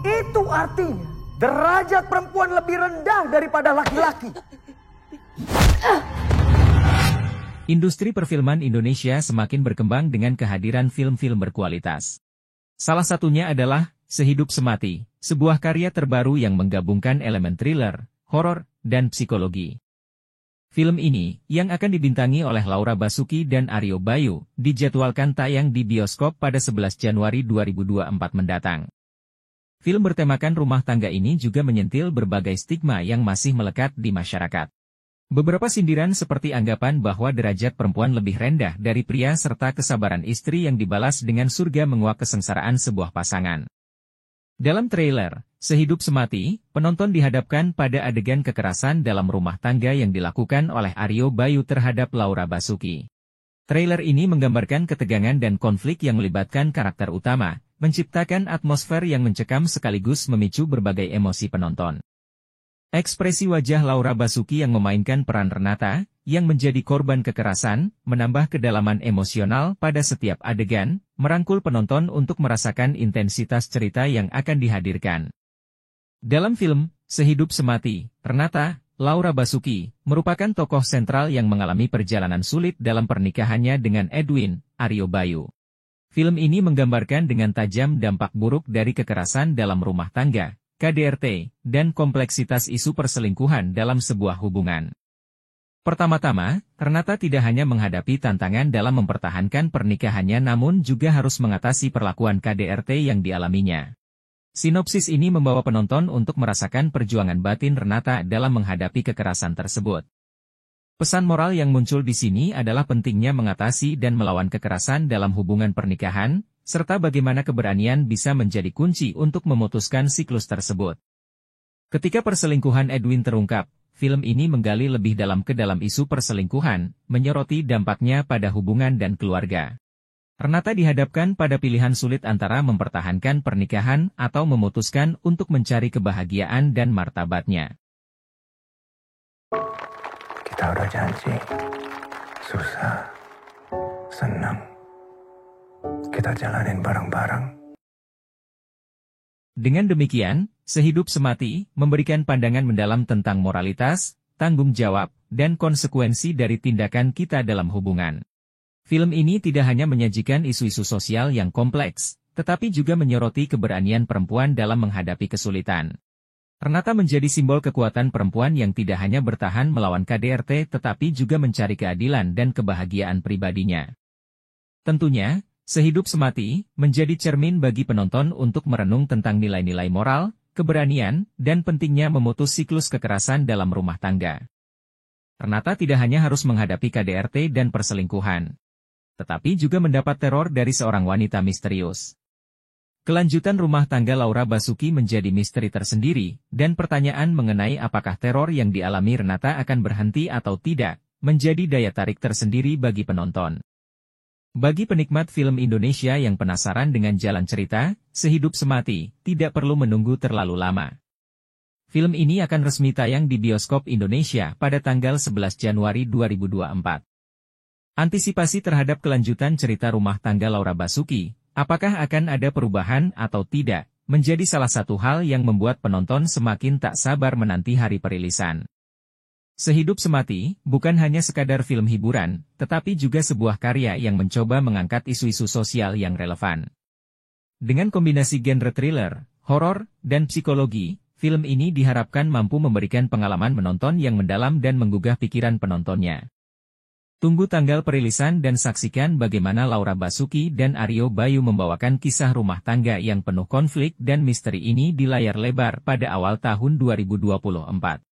Itu artinya derajat perempuan lebih rendah daripada laki-laki. Industri perfilman Indonesia semakin berkembang dengan kehadiran film-film berkualitas. Salah satunya adalah Sehidup Semati, sebuah karya terbaru yang menggabungkan elemen thriller, horor, dan psikologi. Film ini, yang akan dibintangi oleh Laura Basuki dan Ario Bayu, dijadwalkan tayang di bioskop pada 11 Januari 2024 mendatang. Film bertemakan rumah tangga ini juga menyentil berbagai stigma yang masih melekat di masyarakat. Beberapa sindiran seperti anggapan bahwa derajat perempuan lebih rendah dari pria serta kesabaran istri yang dibalas dengan surga menguak kesengsaraan sebuah pasangan. Dalam trailer Sehidup Semati, penonton dihadapkan pada adegan kekerasan dalam rumah tangga yang dilakukan oleh Ario Bayu terhadap Laura Basuki. Trailer ini menggambarkan ketegangan dan konflik yang melibatkan karakter utama, menciptakan atmosfer yang mencekam sekaligus memicu berbagai emosi penonton. Ekspresi wajah Laura Basuki yang memainkan peran Renata, yang menjadi korban kekerasan, menambah kedalaman emosional pada setiap adegan, merangkul penonton untuk merasakan intensitas cerita yang akan dihadirkan. Dalam film Sehidup Semati, Renata, Laura Basuki, merupakan tokoh sentral yang mengalami perjalanan sulit dalam pernikahannya dengan Edwin, Ario Bayu. Film ini menggambarkan dengan tajam dampak buruk dari kekerasan dalam rumah tangga, KDRT, dan kompleksitas isu perselingkuhan dalam sebuah hubungan. Pertama-tama, Renata tidak hanya menghadapi tantangan dalam mempertahankan pernikahannya namun juga harus mengatasi perlakuan KDRT yang dialaminya. Sinopsis ini membawa penonton untuk merasakan perjuangan batin Renata dalam menghadapi kekerasan tersebut. Pesan moral yang muncul di sini adalah pentingnya mengatasi dan melawan kekerasan dalam hubungan pernikahan, serta bagaimana keberanian bisa menjadi kunci untuk memutuskan siklus tersebut. Ketika perselingkuhan Edwin terungkap, film ini menggali lebih dalam ke dalam isu perselingkuhan, menyoroti dampaknya pada hubungan dan keluarga. Renata dihadapkan pada pilihan sulit antara mempertahankan pernikahan atau memutuskan untuk mencari kebahagiaan dan martabatnya. Kita udah janji, susah, senang, kita jalanin bareng-bareng. Dengan demikian, Sehidup Semati memberikan pandangan mendalam tentang moralitas, tanggung jawab, dan konsekuensi dari tindakan kita dalam hubungan. Film ini tidak hanya menyajikan isu-isu sosial yang kompleks, tetapi juga menyoroti keberanian perempuan dalam menghadapi kesulitan. Renata menjadi simbol kekuatan perempuan yang tidak hanya bertahan melawan KDRT tetapi juga mencari keadilan dan kebahagiaan pribadinya. Tentunya, Sehidup Semati menjadi cermin bagi penonton untuk merenung tentang nilai-nilai moral, keberanian, dan pentingnya memutus siklus kekerasan dalam rumah tangga. Renata tidak hanya harus menghadapi KDRT dan perselingkuhan, tetapi juga mendapat teror dari seorang wanita misterius. Kelanjutan rumah tangga Laura Basuki menjadi misteri tersendiri, dan pertanyaan mengenai apakah teror yang dialami Renata akan berhenti atau tidak, menjadi daya tarik tersendiri bagi penonton. Bagi penikmat film Indonesia yang penasaran dengan jalan cerita, Sehidup Semati, tidak perlu menunggu terlalu lama. Film ini akan resmi tayang di bioskop Indonesia pada tanggal 11 Januari 2024. Antisipasi terhadap kelanjutan cerita rumah tangga Laura Basuki, apakah akan ada perubahan atau tidak, menjadi salah satu hal yang membuat penonton semakin tak sabar menanti hari perilisan. Sehidup Semati bukan hanya sekadar film hiburan, tetapi juga sebuah karya yang mencoba mengangkat isu-isu sosial yang relevan. Dengan kombinasi genre thriller, horor, dan psikologi, film ini diharapkan mampu memberikan pengalaman menonton yang mendalam dan menggugah pikiran penontonnya. Tunggu tanggal perilisan dan saksikan bagaimana Laura Basuki dan Ario Bayu membawakan kisah rumah tangga yang penuh konflik dan misteri ini di layar lebar pada awal tahun 2024.